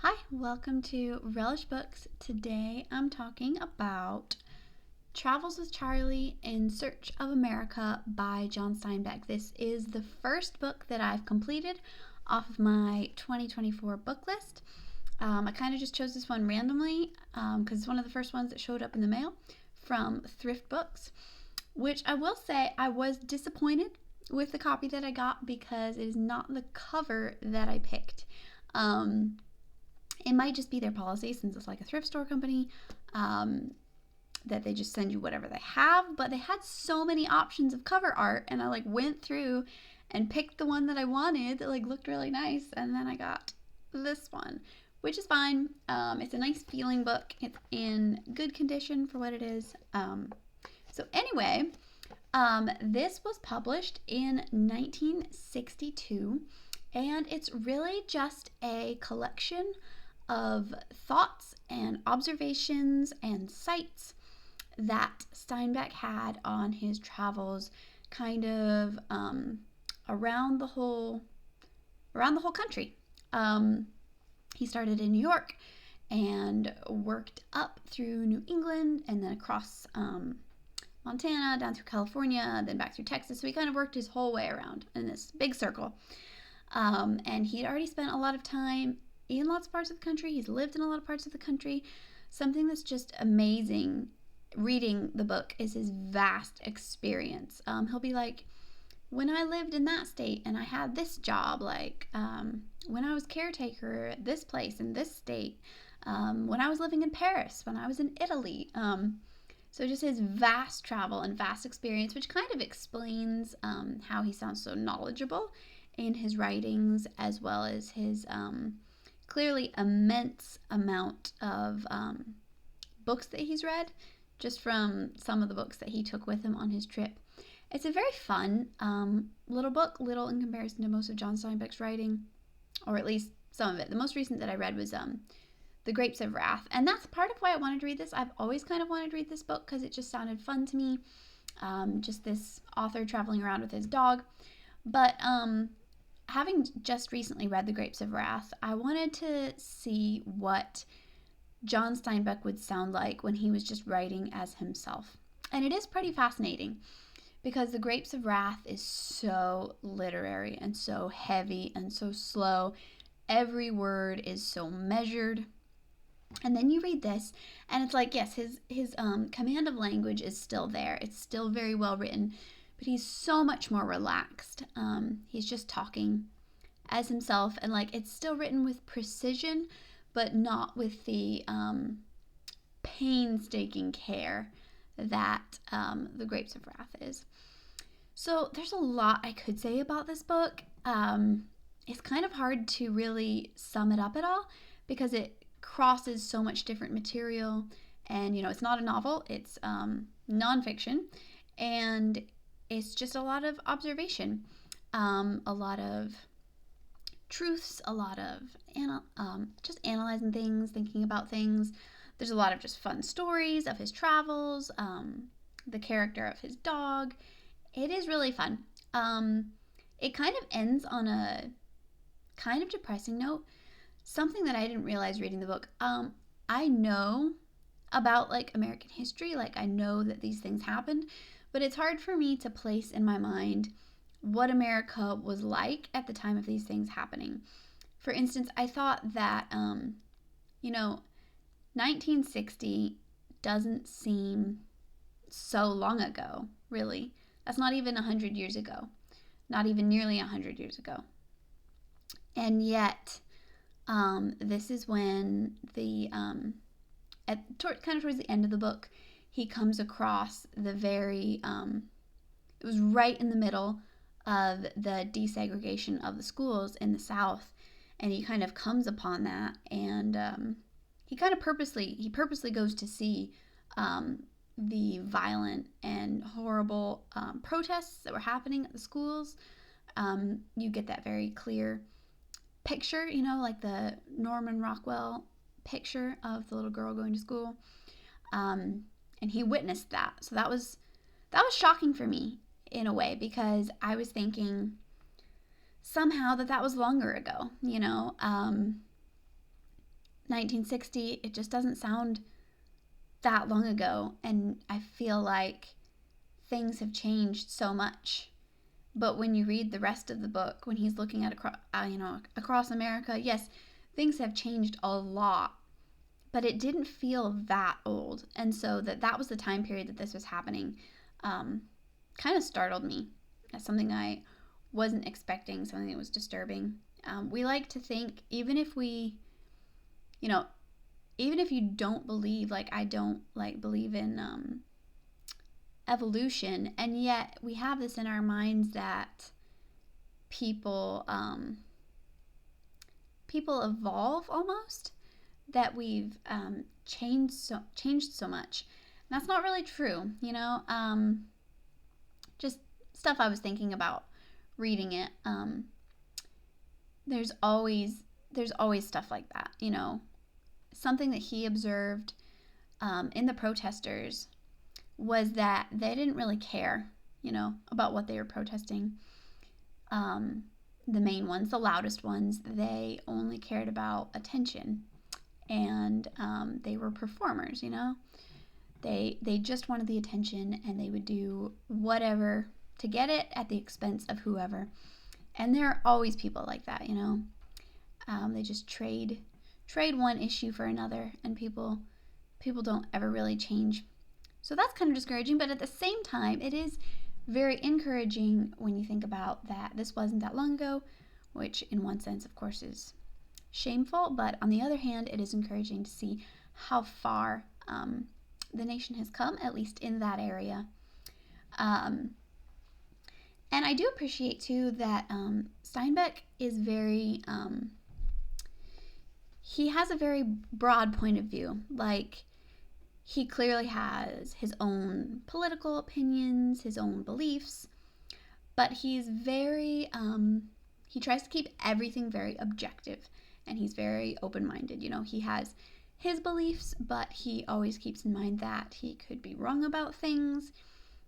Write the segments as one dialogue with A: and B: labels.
A: Hi, welcome to Relish Books. Today I'm talking about Travels with Charley in Search of America by John Steinbeck. This is the first book that I've completed off of my 2024 book list. I kind of just chose this one randomly because it's one of the first ones that showed up in the mail from Thrift Books, which I will say I was disappointed with the copy that I got because it is not the cover that I picked. It might just be their policy since it's like a thrift store company that they just send you whatever they have, but they had so many options of cover art and I went through and picked the one that I wanted that looked really nice, and then I got this one, which is fine. It's a nice feeling book. It's in good condition for what it is. So anyway, this was published in 1962 and it's really just a collection of thoughts and observations and sights that Steinbeck had on his travels kind of around the whole country. He started in New York and worked up through New England and then across Montana, down through California, then back through Texas. So he kind of worked his whole way around in this big circle. And he'd already spent a lot of time in lots of parts of the country. He's lived in a lot of parts of the country. Something that's just amazing reading the book is his vast experience. He'll be like, when I lived in that state and I had this job, when I was caretaker at this place in this state, when I was living in Paris, when I was in Italy. So just his vast travel and vast experience, which kind of explains how he sounds so knowledgeable in his writings, as well as his clearly immense amount of books that he's read, just from some of the books that he took with him on his trip. It's a very fun little book, little in comparison to most of John Steinbeck's writing, or at least some of it. The most recent that I read was The Grapes of Wrath, and that's part of why I wanted to read this. I've always kind of wanted to read this book because it just sounded fun to me, just this author traveling around with his dog. But having just recently read The Grapes of Wrath, I wanted to see what John Steinbeck would sound like when he was just writing as himself. And it is pretty fascinating because The Grapes of Wrath is so literary and so heavy and so slow. Every word is so measured. And then you read this and it's like, yes, his command of language is still there. It's still very well written, but he's so much more relaxed. He's just talking as himself, and it's still written with precision, but not with the painstaking care that The Grapes of Wrath is. So there's a lot I could say about this book. It's kind of hard to really sum it up at all because it crosses so much different material, and it's not a novel, it's nonfiction, and it's just a lot of observation, a lot of truths, a lot of just analyzing things, thinking about things. There's a lot of just fun stories of his travels, the character of his dog. It is really fun. It kind of ends on a kind of depressing note, something that I didn't realize reading the book. I know about American history, I know that these things happened, but it's hard for me to place in my mind what America was like at the time of these things happening. For instance, I thought that 1960 doesn't seem so long ago, really. That's not even 100 years ago. Not even nearly 100 years ago. And yet, this is when kind of towards the end of the book, he comes across the very, it was right in the middle of the desegregation of the schools in the South, and he kind of comes upon that, and he purposely goes to see the violent and horrible protests that were happening at the schools. You get that very clear picture, the Norman Rockwell picture of the little girl going to school, and he witnessed that. So that was shocking for me in a way, because I was thinking somehow that was longer ago, 1960, it just doesn't sound that long ago. And I feel like things have changed so much. But when you read the rest of the book, when he's looking at across America, yes, things have changed a lot, but it didn't feel that old. And so that was the time period that this was happening. Kind of startled me. That's something I wasn't expecting, something that was disturbing. We like to think, even if you don't believe, like I don't believe in evolution, and yet we have this in our minds that people evolve almost, that we've changed so much. And that's not really true, just stuff I was thinking about reading it. There's always stuff like that, something that he observed in the protesters was that they didn't really care, about what they were protesting. The main ones, the loudest ones, they only cared about attention, and they were performers, They just wanted the attention, and they would do whatever to get it at the expense of whoever. And there are always people like that, They just trade one issue for another, and people don't ever really change. So that's kind of discouraging, but at the same time, it is very encouraging when you think about that this wasn't that long ago, which in one sense, of course, is shameful, but on the other hand, it is encouraging to see how far the nation has come, at least in that area. And I do appreciate, too, that Steinbeck is very... he has a very broad point of view. Like, he clearly has his own political opinions, his own beliefs, but he's very, he tries to keep everything very objective, and he's very open-minded. He has his beliefs, but he always keeps in mind that he could be wrong about things.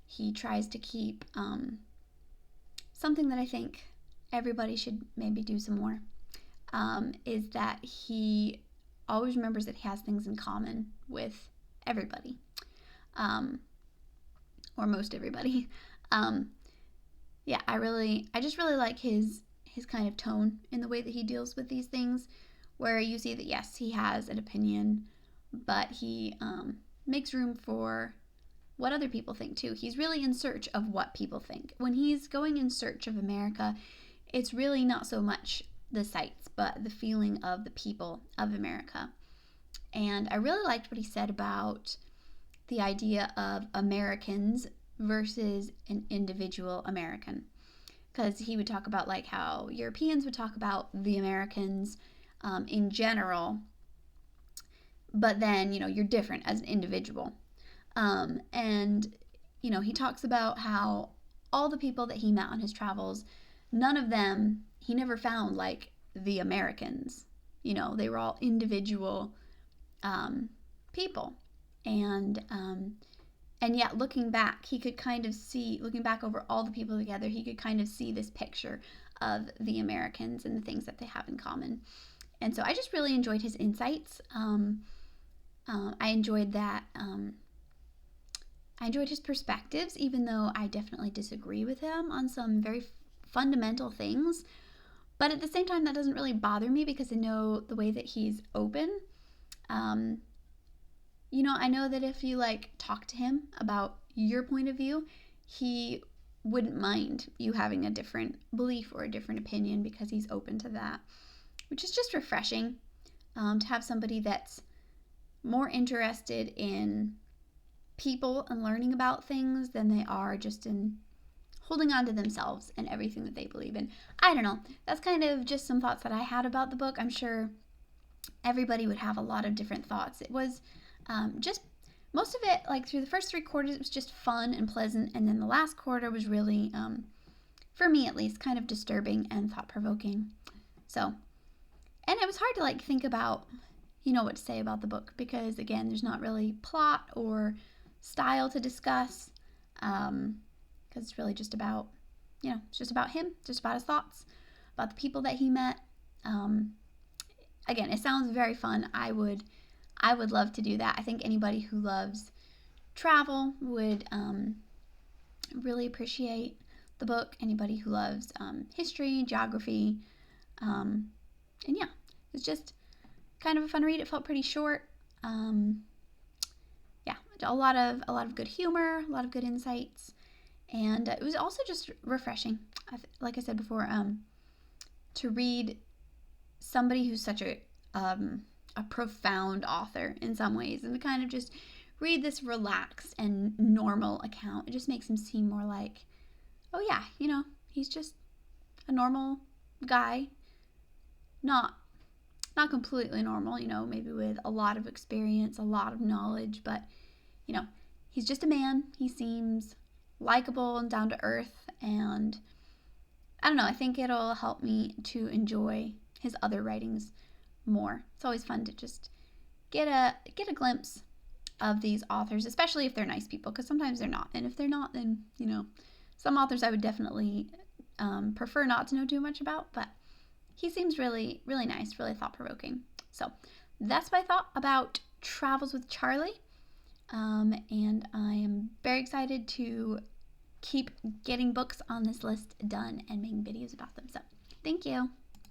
A: He tries to keep something that I think everybody should maybe do some more, is that he always remembers that he has things in common with everybody, or most everybody. I just really like his kind of tone in the way that he deals with these things, where you see that, yes, he has an opinion, but he makes room for what other people think too. He's really in search of what people think. When he's going in search of America, it's really not so much the sights, but the feeling of the people of America. And I really liked what he said about the idea of Americans versus an individual American. Because he would talk about like how Europeans would talk about the Americans in general, but then, you're different as an individual. And, he talks about how all the people that he met on his travels, none of them, he never found like the Americans. They were all individual people. And yet looking back, he could kind of see, looking back over all the people together, he could kind of see this picture of the Americans and the things that they have in common. And so I just really enjoyed his insights. I enjoyed that. I enjoyed his perspectives, even though I definitely disagree with him on some very fundamental things. But at the same time, that doesn't really bother me because I know the way that he's open. I know that if you talk to him about your point of view, he wouldn't mind you having a different belief or a different opinion because he's open to that, which is just refreshing to have somebody that's more interested in people and learning about things than they are just in holding on to themselves and everything that they believe in. I don't know. That's kind of just some thoughts that I had about the book. I'm sure everybody would have a lot of different thoughts. It was just most of it, through the first 3 quarters, it was just fun and pleasant, and then the last quarter was really, for me at least, kind of disturbing and thought-provoking. So, and it was hard to think about, what to say about the book, because again, there's not really plot or style to discuss, because it's really just about, it's just about him, just about his thoughts, about the people that he met. again, it sounds very fun. I would love to do that. I think anybody who loves travel would really appreciate the book. Anybody who loves history, geography, and yeah, it's just kind of a fun read. It felt pretty short. Yeah, a lot of good humor, a lot of good insights, and it was also just refreshing. Like I said before, to read somebody who's such a profound author in some ways, and to kind of just read this relaxed and normal account. It just makes him seem more like, oh yeah, he's just a normal guy, not completely normal, maybe with a lot of experience, a lot of knowledge, but he's just a man. He seems likable and down to earth, and I don't know, I think it'll help me to enjoy his other writings more. It's always fun to just get a glimpse of these authors, especially if they're nice people, because sometimes they're not. And if they're not, then, some authors I would definitely prefer not to know too much about, but he seems really, really nice, really thought-provoking. So that's my thought about Travels with Charley. And I am very excited to keep getting books on this list done and making videos about them. So thank you.